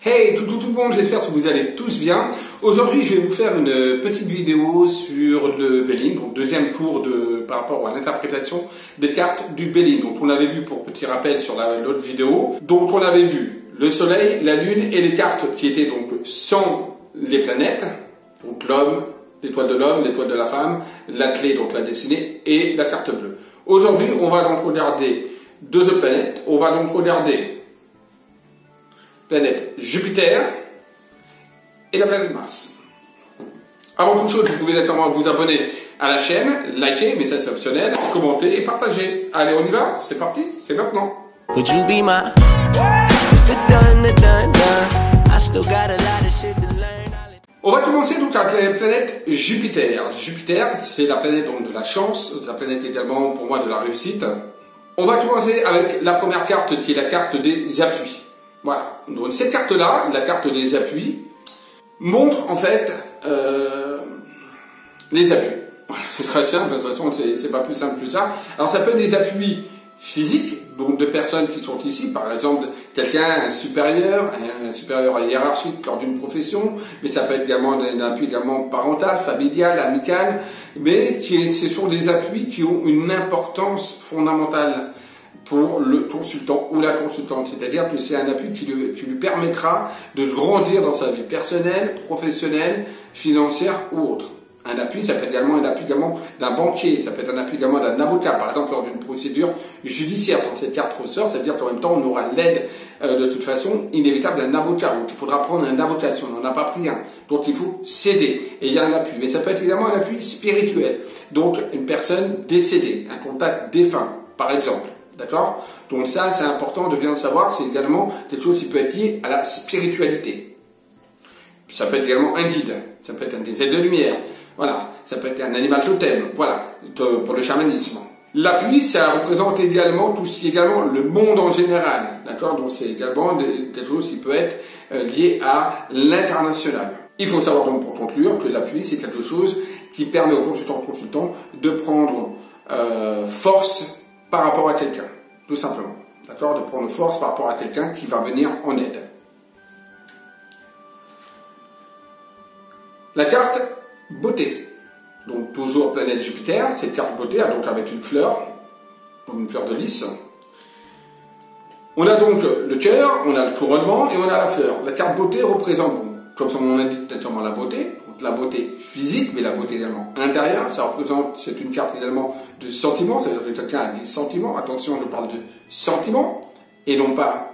Hey tout le monde, j'espère que vous allez tous bien. Aujourd'hui je vais vous faire une petite vidéo sur le Béline, donc deuxième cours par rapport à l'interprétation des cartes du Béline. Donc on avait vu, pour petit rappel sur l'autre vidéo, donc on avait vu le soleil, la lune et les cartes qui étaient donc sans les planètes, donc l'homme, l'étoile de l'homme, l'étoile de la femme, la clé, donc la destinée, et la carte bleue. Aujourd'hui on va donc regarder deux autres planètes. On va donc regarder planète Jupiter et la planète Mars. Avant toute chose, vous pouvez naturellement vous abonner à la chaîne, liker, mais ça c'est optionnel, commenter et partager. Allez, on y va, c'est parti, c'est maintenant. On va commencer donc avec la planète Jupiter. Jupiter, c'est la planète donc de la chance, la planète également pour moi de la réussite. On va commencer avec la première carte qui est la carte des appuis. Voilà, donc cette carte-là, la carte des appuis, montre en fait les appuis. Voilà, c'est très simple, de toute façon c'est pas plus simple que ça. Alors ça peut être des appuis physiques, donc de personnes qui sont ici, par exemple quelqu'un, un supérieur hiérarchique lors d'une profession, mais ça peut être également un appui également parental, familial, amical, mais ce sont des appuis qui ont une importance fondamentale pour le consultant ou la consultante, c'est-à-dire que c'est un appui qui lui permettra de grandir dans sa vie personnelle, professionnelle, financière ou autre. Un appui, ça peut être également un appui d'un banquier, ça peut être un appui également d'un avocat, par exemple lors d'une procédure judiciaire. Quand cette carte ressort, ça veut dire qu'en même temps on aura l'aide de toute façon inévitable d'un avocat. Donc il faudra prendre un avocat si on n'en a pas pris un. Donc il faut céder et il y a un appui. Mais ça peut être également un appui spirituel. Donc une personne décédée, un contact défunt, par exemple. D'accord? Donc ça, c'est important de bien le savoir, c'est également quelque chose qui peut être lié à la spiritualité. Ça peut être également un guide, ça peut être des aides de lumière, voilà, ça peut être un animal totem, voilà, pour le chamanisme. L'appui, ça représente également tout ce qui est également le monde en général, d'accord? Donc c'est également quelque chose qui peut être lié à l'international. Il faut savoir donc pour conclure que l'appui, c'est quelque chose qui permet aux consultants de prendre force par rapport à quelqu'un, tout simplement. D'accord? De prendre force par rapport à quelqu'un qui va venir en aide. La carte beauté. Donc toujours planète Jupiter. Cette carte beauté a donc avec une fleur, comme une fleur de lys. On a donc le cœur, on a le couronnement et on a la fleur. La carte beauté représente, comme son nom l'indique, naturellement la beauté. La beauté physique, mais la beauté également intérieure. Ça représente, c'est une carte également de sentiments, c'est-à-dire que quelqu'un a des sentiments. Attention, je parle de sentiments et non pas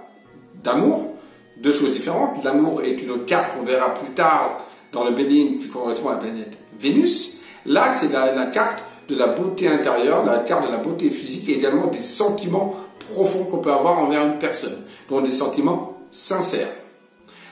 d'amour. Deux choses différentes. L'amour est une autre carte qu'on verra plus tard dans le Béline qui correspond à la planète Vénus. Là, c'est la carte de la beauté intérieure, la carte de la beauté physique et également des sentiments profonds qu'on peut avoir envers une personne. Donc des sentiments sincères.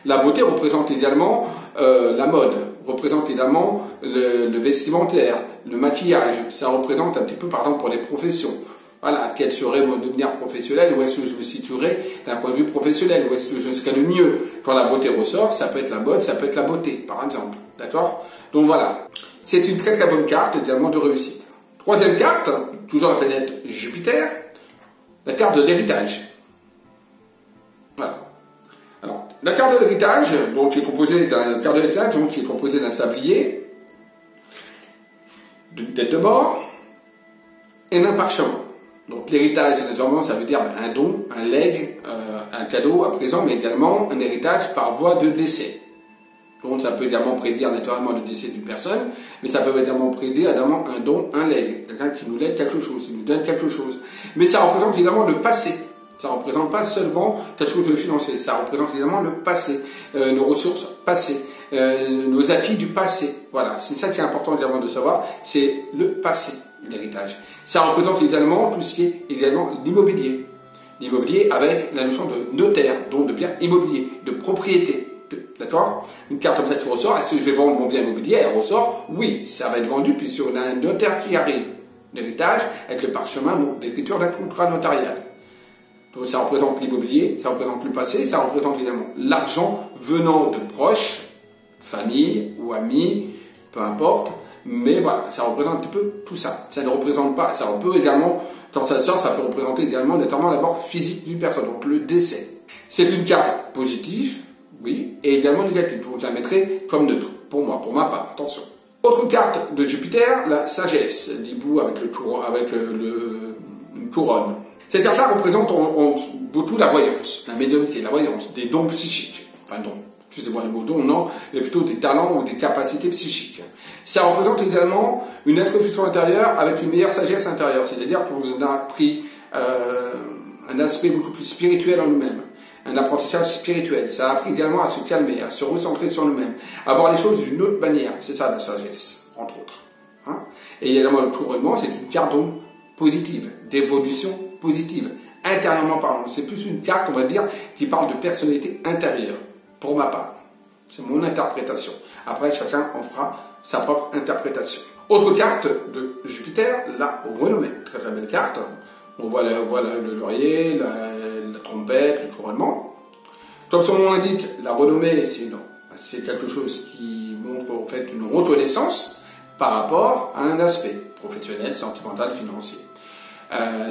La beauté représente également la mode, représente également le vestimentaire, le maquillage. Ça représente un petit peu, par exemple, pour les professions. Voilà, quel serait mon devenir professionnel, où est-ce que je me situerais d'un point de vue professionnel, où est-ce que je serais le mieux. Quand la beauté ressort, ça peut être la mode, ça peut être la beauté, par exemple. D'accord? Donc voilà, c'est une très très bonne carte également de réussite. Troisième carte, toujours la planète Jupiter, la carte de l'héritage. Voilà. Alors, la carte de l'héritage, donc qui est composée d'un sablier, d'une tête de mort et d'un parchemin. Donc l'héritage, naturellement, ça veut dire un don, un legs, un cadeau à présent, mais également un héritage par voie de décès. Donc ça peut également prédire naturellement le décès d'une personne, mais ça peut également prédire également un don, un legs, quelqu'un qui nous lègue quelque chose, qui nous donne quelque chose. Mais ça représente également le passé. Ça ne représente pas seulement quelque chose de financier, ça représente également le passé, nos ressources passées, nos acquis du passé. Voilà, c'est ça qui est important également de savoir, c'est le passé, l'héritage. Ça représente également tout ce qui est également l'immobilier. L'immobilier avec la notion de notaire, donc de bien immobilier, de propriété. D'accord? Une carte comme ça qui ressort, est-ce que je vais vendre mon bien immobilier? Elle ressort, oui, ça va être vendu, puisqu'on a un notaire qui arrive. L'héritage avec le parchemin d'écriture d'un contrat notarial. Donc ça représente l'immobilier, ça représente le passé, ça représente également l'argent venant de proches, famille ou amis, peu importe, mais voilà, ça représente un petit peu tout ça. Ça ne représente pas, ça peut également, quand ça sort, ça peut représenter également notamment la mort physique d'une personne, donc le décès. C'est une carte positive, oui, et également négative. Donc je la mettrai comme neutre, pour moi, pour ma part, attention. Autre carte de Jupiter, la sagesse, l'hibou avec une couronne. Cette carte-là représente beaucoup la voyance, la médiumnité, la voyance, des dons psychiques. Enfin, dons, excusez-moi le mot don, non, mais plutôt des talents ou des capacités psychiques. Ça représente également une introspection intérieure avec une meilleure sagesse intérieure, c'est-à-dire qu'on a pris un aspect beaucoup plus spirituel en nous-mêmes, un apprentissage spirituel. Ça a appris également à se calmer, à se recentrer sur nous-mêmes, à voir les choses d'une autre manière. C'est ça la sagesse, entre autres. Hein. Et il y a également le couronnement, c'est une carte donc positive, d'évolution positive, intérieurement parlant. C'est plus une carte, on va dire, qui parle de personnalité intérieure, pour ma part. C'est mon interprétation. Après, chacun en fera sa propre interprétation. Autre carte de Jupiter, la renommée. Très très belle carte. On voit le laurier, la trompette, le couronnement. Comme son nom l'indique, la renommée, c'est quelque chose qui montre en fait une reconnaissance par rapport à un aspect professionnel, sentimental, financier.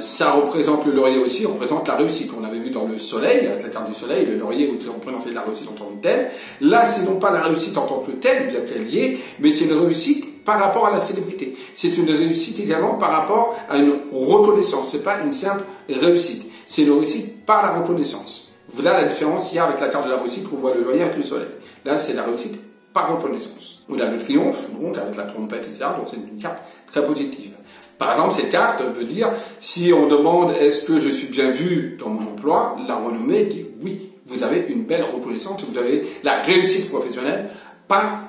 Ça représente le laurier aussi, représente la réussite. On avait vu dans le soleil, avec la carte du soleil, le laurier représentait la réussite en tant que telle. Là, c'est non pas la réussite en tant que telle, bien qu'elle y est, mais c'est une réussite par rapport à la célébrité. C'est une réussite également par rapport à une reconnaissance. C'est pas une simple réussite. C'est une réussite par la reconnaissance. Voilà la différence qu'il y a avec la carte de la réussite où on voit le loyer avec le soleil. Là, c'est la réussite par reconnaissance. On a le triomphe, donc avec la trompette, etc. Donc c'est une carte très positive. Par exemple, cette carte veut dire, si on demande est-ce que je suis bien vu dans mon emploi, la renommée dit oui. Vous avez une belle reconnaissance, vous avez la réussite professionnelle par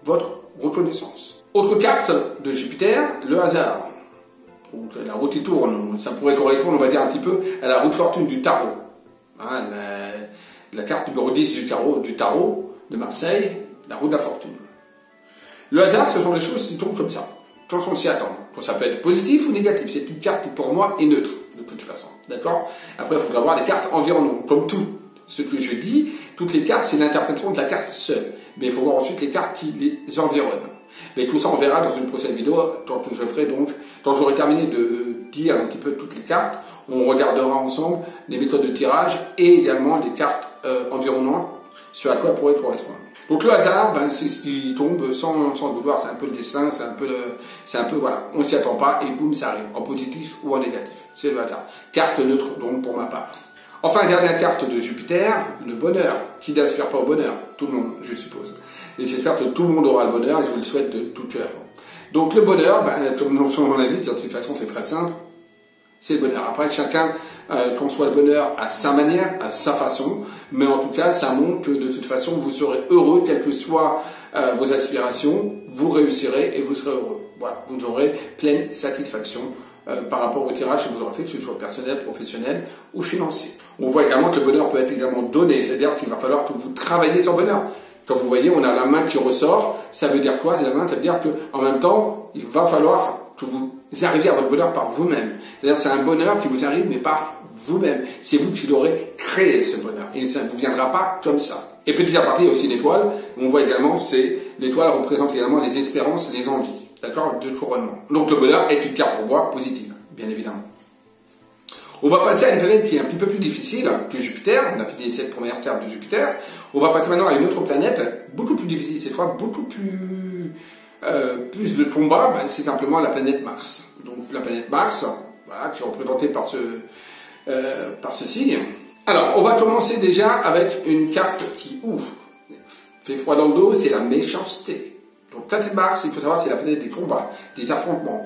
votre reconnaissance. Autre carte de Jupiter, le hasard. Donc la roue qui tourne, ça pourrait correspondre, on va dire un petit peu, à la roue de fortune du tarot. Hein, la carte numéro 10 du tarot de Marseille, la roue de la fortune. Le hasard, ce sont des choses qui tombent comme ça, quand on s'y attend. Donc, ça peut être positif ou négatif. C'est une carte qui, pour moi, est neutre, de toute façon. D'accord? Après, il faudra voir les cartes environnantes. Comme tout ce que je dis, toutes les cartes, c'est l'interprétation de la carte seule. Mais il faut voir ensuite les cartes qui les environnent. Mais tout ça, on verra dans une prochaine vidéo, quand j'aurai terminé de dire un petit peu toutes les cartes, on regardera ensemble les méthodes de tirage et également les cartes environnantes sur à quoi elles pourraient correspondre. Donc le hasard, c'est ce qui tombe sans le vouloir, c'est un peu le destin, c'est un peu voilà, on s'y attend pas et boum, ça arrive, en positif ou en négatif. C'est le hasard. Carte neutre donc pour ma part. Enfin, dernière carte de Jupiter, le bonheur. Qui n'aspire pas au bonheur? Tout le monde, je suppose. Et j'espère que tout le monde aura le bonheur et je vous le souhaite de tout cœur. Donc le bonheur, comme son nom l'indique, de toute façon c'est très simple, c'est le bonheur. Après, chacun conçoit le bonheur à sa manière, à sa façon, mais en tout cas, ça montre que de toute façon, vous serez heureux, quelles que soient vos aspirations, vous réussirez et vous serez heureux. Voilà, vous aurez pleine satisfaction par rapport au tirage que vous aurez fait, que ce soit personnel, professionnel ou financier. On voit également que le bonheur peut être également donné, c'est-à-dire qu'il va falloir que vous travaillez sur le bonheur. Comme vous voyez, on a la main qui ressort, ça veut dire quoi? La main, ça veut dire qu'en même temps, il va falloir que vous arriviez à votre bonheur par vous-même. C'est-à-dire c'est un bonheur qui vous arrive, mais par vous-même. C'est vous qui l'aurez créé, ce bonheur. Et ça ne vous viendra pas comme ça. Et petit aparté, il y a aussi l'étoile. On voit également, l'étoile représente également les espérances, les envies. D'accord? De couronnement. Donc le bonheur est une carte pour moi positive, bien évidemment. On va passer à une planète qui est un petit peu plus difficile que Jupiter. On a fini cette première carte de Jupiter. On va passer maintenant à une autre planète, beaucoup plus difficile cette fois, beaucoup plus de combat. C'est simplement la planète Mars. Donc la planète Mars, voilà, qui est représentée par ce signe. Alors, on va commencer déjà avec une carte qui fait froid dans le dos, c'est la méchanceté. Donc planète Mars, il faut savoir, c'est la planète des combats, des affrontements.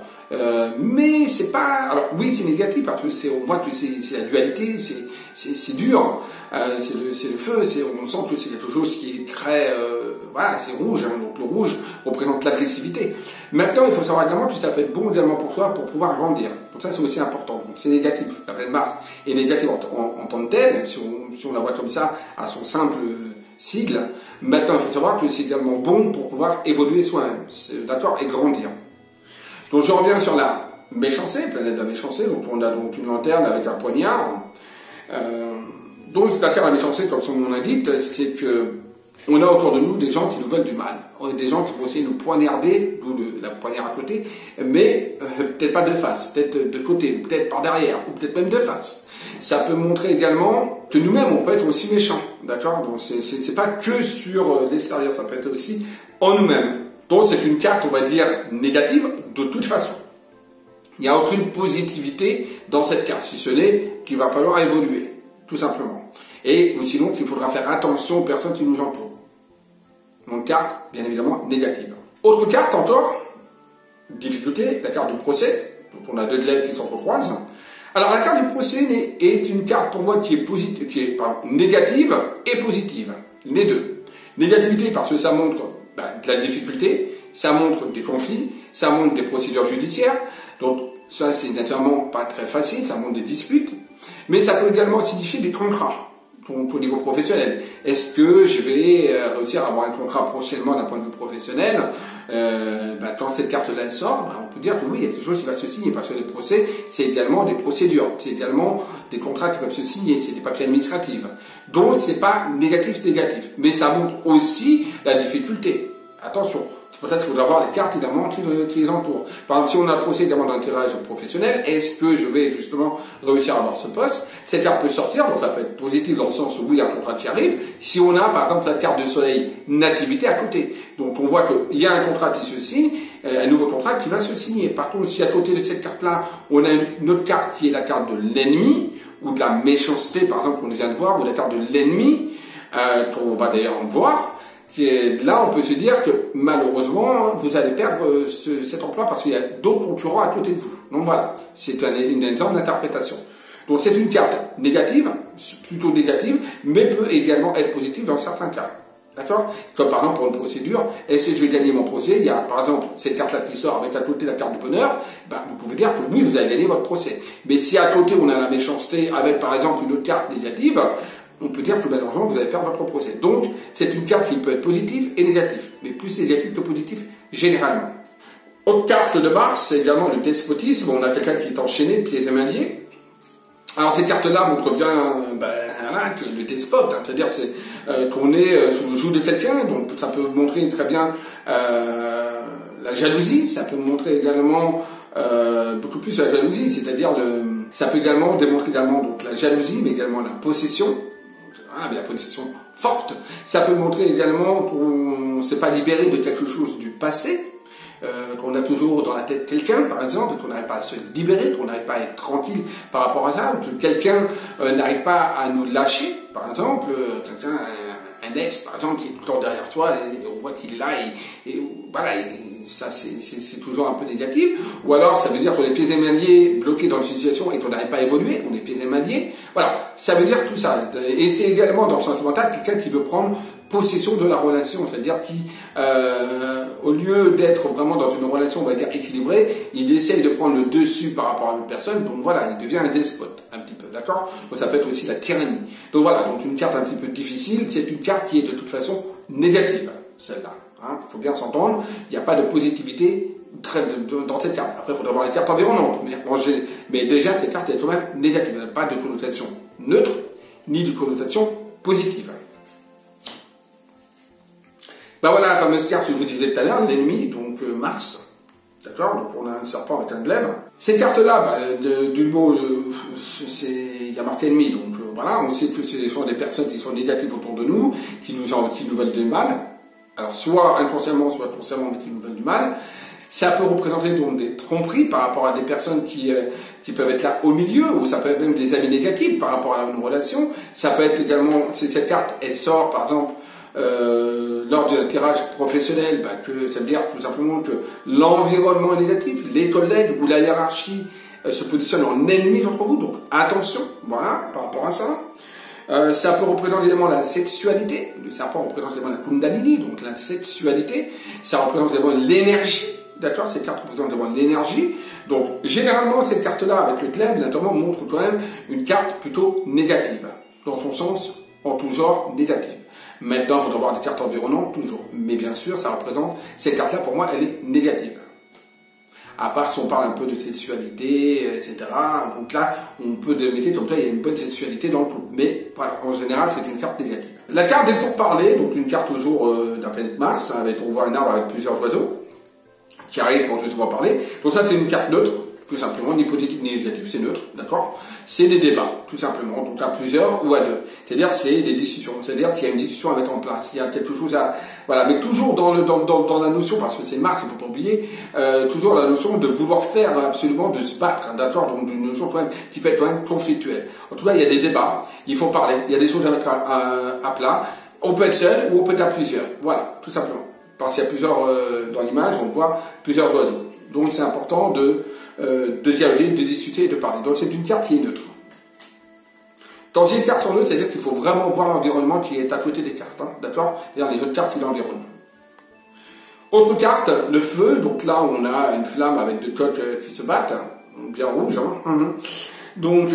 Mais c'est pas... Alors oui, c'est négatif, parce que on voit que c'est la dualité, c'est dur, c'est le feu, on sent que c'est quelque chose qui est très... voilà, c'est rouge, hein, donc le rouge représente l'agressivité. Maintenant, il faut savoir également que ça peut être bon également pour soi, pour pouvoir grandir. Donc ça, c'est aussi important. Donc c'est négatif, la planète Mars est négative en tant que telle, si on la voit comme ça, à son simple... sigle. Maintenant, il faut savoir que c'est également bon pour pouvoir évoluer soi-même, d'accord, et grandir. Donc, je reviens sur la méchanceté, planète de la méchanceté. Donc, on a donc une lanterne avec un poignard. Donc, c'est-à-dire la méchanceté, comme son nom l'indique, c'est que on a autour de nous des gens qui nous veulent du mal. On a des gens qui vont essayer de nous poignarder, d'où la poignard à côté, mais peut-être pas de face, peut-être de côté, peut-être par derrière, ou peut-être même de face. Ça peut montrer également que nous-mêmes, on peut être aussi méchants, d'accord? Donc c'est pas que sur l'extérieur, ça peut être aussi en nous-mêmes. Donc c'est une carte, on va dire, négative de toute façon. Il n'y a aucune positivité dans cette carte, si ce n'est qu'il va falloir évoluer, tout simplement. Et ou sinon qu'il faudra faire attention aux personnes qui nous entourent. Donc carte, bien évidemment, négative. Autre carte encore, difficulté, la carte du procès. Donc on a deux lettres qui s'entrecroisent. Alors la carte du procès est une carte pour moi qui est négative et positive, les deux. Négativité parce que ça montre de la difficulté, ça montre des conflits, ça montre des procédures judiciaires, donc ça c'est naturellement pas très facile, ça montre des disputes, mais ça peut également signifier des contrats au niveau professionnel. Est-ce que je vais réussir à avoir un contrat prochainement d'un point de vue professionnel? Quand cette carte-là sort, on peut dire que oui, il y a quelque chose qui va se signer, parce que les procès, c'est également des procédures, c'est également des contrats qui peuvent se signer, c'est des papiers administratifs. Donc c'est pas négatif, mais ça montre aussi la difficulté. Attention, c'est pour ça qu'il faudra avoir les cartes évidemment qui les entourent. Par exemple, si on a un procès également d'intérêt professionnel, est-ce que je vais justement réussir à avoir ce poste? Cette carte peut sortir, donc ça peut être positif dans le sens où oui, il y a un contrat qui arrive. Si on a par exemple la carte de soleil nativité à côté, donc on voit qu'il y a un contrat qui se signe, un nouveau contrat qui va se signer. Par contre, si à côté de cette carte-là, on a une autre carte qui est la carte de l'ennemi, ou de la méchanceté par exemple qu'on vient de voir, ou la carte de l'ennemi, qu'on va d'ailleurs voir, là, on peut se dire que malheureusement, vous allez perdre cet emploi parce qu'il y a d'autres concurrents à côté de vous. Donc voilà, c'est un exemple d'interprétation. Donc c'est une carte négative, plutôt négative, mais peut également être positive dans certains cas. D'accord? Comme par exemple pour une procédure, est-ce que je vais gagner mon procès? Il y a par exemple cette carte-là qui sort avec à côté la carte du bonheur, vous pouvez dire que oui, vous allez gagner votre procès. Mais si à côté on a la méchanceté avec par exemple une autre carte négative, on peut dire que malheureusement vous allez perdre votre procès. Donc c'est une carte qui peut être positive et négative, mais plus négative que positive généralement. Autre carte de Mars, c'est également le despotisme. On a quelqu'un qui est enchaîné, pieds et mains liés. Alors cette carte-là montre bien que le despote, c'est-à-dire qu'on est sous le joug de quelqu'un, donc ça peut montrer très bien la jalousie, ça peut montrer également beaucoup plus la jalousie, c'est-à-dire ça peut également démontrer également donc la jalousie, mais également la possession, mais la possession forte. Ça peut montrer également qu'on ne s'est pas libéré de quelque chose du passé, qu'on a toujours dans la tête quelqu'un, par exemple, et qu'on n'arrive pas à se libérer, qu'on n'arrive pas à être tranquille par rapport à ça, ou que quelqu'un n'arrive pas à nous lâcher, par exemple, quelqu'un, un ex, par exemple, qui est tout le temps derrière toi, et on voit qu'il est là, et voilà, ça c'est toujours un peu négatif. Ou alors, ça veut dire qu'on est pieds et mains liés, bloqués dans une situation, et qu'on n'arrive pas à évoluer, on est pieds et mains liés. Voilà, ça veut dire tout ça. Et c'est également, dans le sentimental, quelqu'un qui veut prendre possession de la relation, c'est-à-dire qui, au lieu d'être vraiment dans une relation, on va dire, équilibrée, il essaye de prendre le dessus par rapport à une personne, donc voilà, il devient un despote, un petit peu, d'accord? Donc ça peut être aussi la tyrannie. Donc voilà, donc une carte un petit peu difficile, c'est une carte qui est de toute façon négative, celle-là. Il faut bien s'entendre, il n'y a pas de positivité dans cette carte. Après, il faudra voir les cartes environnantes, mais déjà, cette carte est quand même négative, elle n'a pas de connotation neutre, ni de connotation positive. Voilà la fameuse carte que je vous disais tout à l'heure, l'ennemi, donc Mars, d'accord? Donc on a un serpent avec un glaive. Ces cartes-là, du mot, il y a marqué ennemi, donc voilà, on sait que ce sont des personnes qui sont négatives autour de nous, qui nous veulent du mal, alors soit inconsciemment, soit consciemment, mais qui nous veulent du mal. Ça peut représenter donc des tromperies par rapport à des personnes qui peuvent être là au milieu, ou ça peut être même des avis négatifs par rapport à une relation. Ça peut être également, cette carte, elle sort par exemple, lors d'un tirage professionnel, que ça veut dire tout simplement que l'environnement est négatif, les collègues ou la hiérarchie se positionnent en ennemis contre vous, donc attention, voilà, par rapport à ça. Ça peut représenter également la sexualité, le serpent représente également la kundalini, donc la sexualité, ça représente également l'énergie, d'accord, cette carte représente également l'énergie, donc généralement cette carte-là, avec le glaive, naturellement, montre quand même une carte plutôt négative, dans son sens, en tout genre négatif. Maintenant, il faudra voir des cartes environnantes, toujours. Mais bien sûr, ça représente, cette carte-là, pour moi, elle est négative. À part si on parle un peu de sexualité, etc. Donc là, on peut démettre comme ça, il y a une bonne sexualité dans le couple. Mais voilà, en général, c'est une carte négative. La carte des pourparlers, donc une carte toujours de la planète Mars, on voit un arbre avec plusieurs oiseaux qui arrivent pour justement parler. Donc ça, c'est une carte neutre. tout simplement, ni positif ni négatif, c'est neutre, d'accord? C'est des débats, tout simplement, donc à plusieurs ou à deux. C'est-à-dire, c'est des discussions, c'est-à-dire qu'il y a une discussion à mettre en place, il y a quelque chose à, voilà, mais toujours dans la notion, parce que c'est Marx, il faut pas oublier, toujours la notion de vouloir faire absolument, de se battre, d'accord? Donc une notion quand même, qui peut être quand même conflictuelle. En tout cas, il y a des débats, il faut parler, il y a des choses à mettre à plat, on peut être seul ou on peut être à plusieurs, voilà, tout simplement. Parce qu'il y a plusieurs, dans l'image, on voit plusieurs oiseaux. Donc c'est important de dialoguer, de discuter et de parler. Donc c'est une carte qui est neutre. Quand j'ai une carte en neutre, c'est-à-dire qu'il faut vraiment voir l'environnement qui est à côté des cartes, hein, d'accord? C'est-à-dire les autres cartes qui l'environnent. Autre carte, le feu. Donc là, on a une flamme avec deux coques qui se battent, bien rouges. Hein. Donc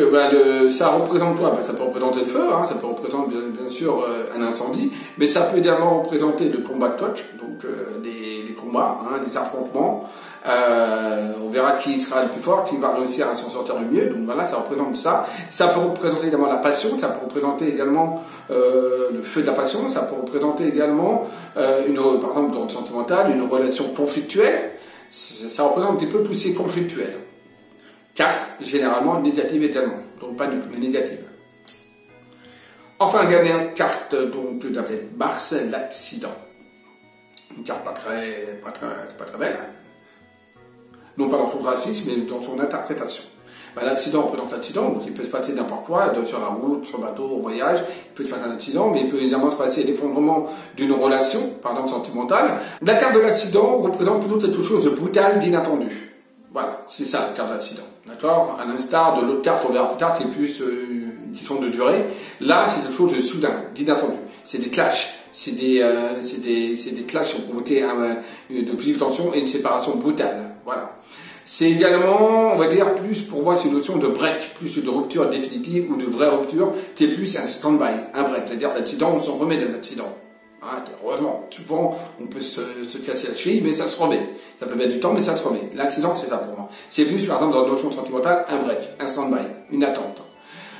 ça représente quoi? Ça peut représenter le feu, hein, ça peut représenter bien sûr un incendie, mais ça peut également représenter le combat de coq, donc des combats, hein, des affrontements. On verra qui sera le plus fort, qui va réussir à s'en sortir le mieux. Donc voilà, ça représente ça. Ça peut représenter également la passion, ça peut représenter également le feu de la passion, ça peut représenter également par exemple dans le sentimental, une relation conflictuelle. Ça représente un petit peu tous ces conflictuels. Carte généralement négative également, donc pas neutre, mais négative. Enfin, dernière carte donc d'après Marx, l'accident. Une carte pas très belle. Non pas dans son graphisme, mais dans son interprétation. L'accident représente l'accident, donc il peut se passer n'importe quoi, sur la route, sur le bateau, au voyage, il peut se passer un accident, mais il peut également se passer l'effondrement d'une relation, par exemple sentimentale. La carte de l'accident représente plutôt quelque chose de brutal, d'inattendu. Voilà, c'est ça la carte de l'accident. D'accord? À l'instar de l'autre carte, on verra plus tard, qui est plus qui sont de durée. Là, c'est quelque chose de soudain, d'inattendu. C'est des clashs. C'est des clashs qui ont provoqué de vives tensions et une séparation brutale. Voilà. C'est également, on va dire, plus, pour moi, c'est une notion de break, plus de rupture définitive ou de vraie rupture. C'est plus un stand-by, un break. C'est-à-dire, l'accident, on s'en remet de l'accident. Hein, heureusement, souvent, on peut se casser la cheville, mais ça se remet. Ça peut mettre du temps, mais ça se remet. L'accident, c'est ça pour moi. C'est plus, par exemple, dans la notion sentimentale, un break, un stand-by, une attente.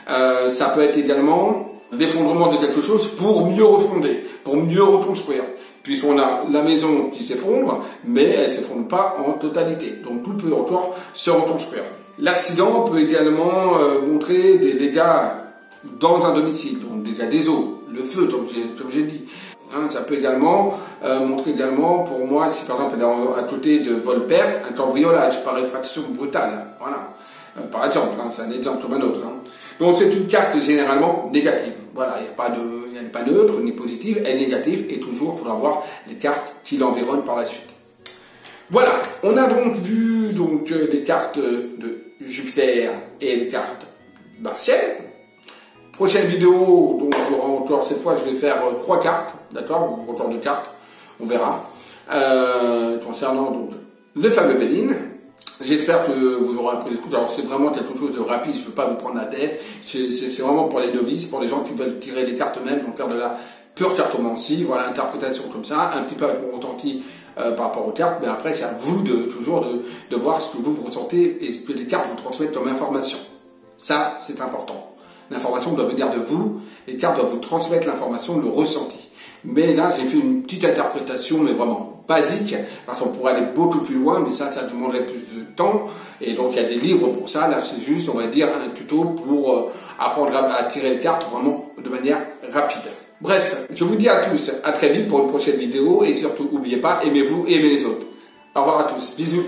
Ça peut être également l'effondrement de quelque chose pour mieux refonder, pour mieux reconstruire. Puisqu'on a la maison qui s'effondre, mais elle ne s'effondre pas en totalité. Donc tout peut encore se reconstruire. L'accident peut également montrer des dégâts dans un domicile, donc des dégâts des eaux, le feu, comme j'ai dit. Hein, ça peut également montrer également, pour moi, si par exemple à côté de vol-perte, un cambriolage par effraction brutale. Voilà. Par exemple, hein, c'est un exemple comme un autre. Hein. Donc c'est une carte généralement négative. Voilà, il n'y a pas neutre ni positive, elle est négative et toujours il faudra voir les cartes qui l'environnent par la suite. Voilà, on a donc vu les cartes de Jupiter et les cartes martiennes. Prochaine vidéo, donc encore cette fois je vais faire 3 cartes, d'accord, autant de cartes, on verra, concernant donc le fameux Béline. J'espère que vous aurez appris le coup. Alors c'est vraiment quelque chose de rapide, je ne veux pas vous prendre la tête. C'est vraiment pour les novices, pour les gens qui veulent tirer des cartes eux-mêmes, donc faire de la pure cartomancie, voilà, interprétation comme ça, un petit peu avec mon ressenti par rapport aux cartes, mais après c'est à vous de voir ce que vous ressentez et ce que les cartes vous transmettent comme information. Ça, c'est important. L'information doit venir de vous, les cartes doivent vous transmettre l'information, le ressenti. Mais là, j'ai fait une petite interprétation, mais vraiment basique, parce qu'on pourrait aller beaucoup plus loin, mais ça demanderait plus de temps, et donc il y a des livres pour ça. Là, c'est juste, on va dire, un tuto pour apprendre à tirer les cartes vraiment de manière rapide. Bref, je vous dis à tous, à très vite pour une prochaine vidéo, et surtout, n'oubliez pas, aimez-vous et aimez les autres. Au revoir à tous, bisous.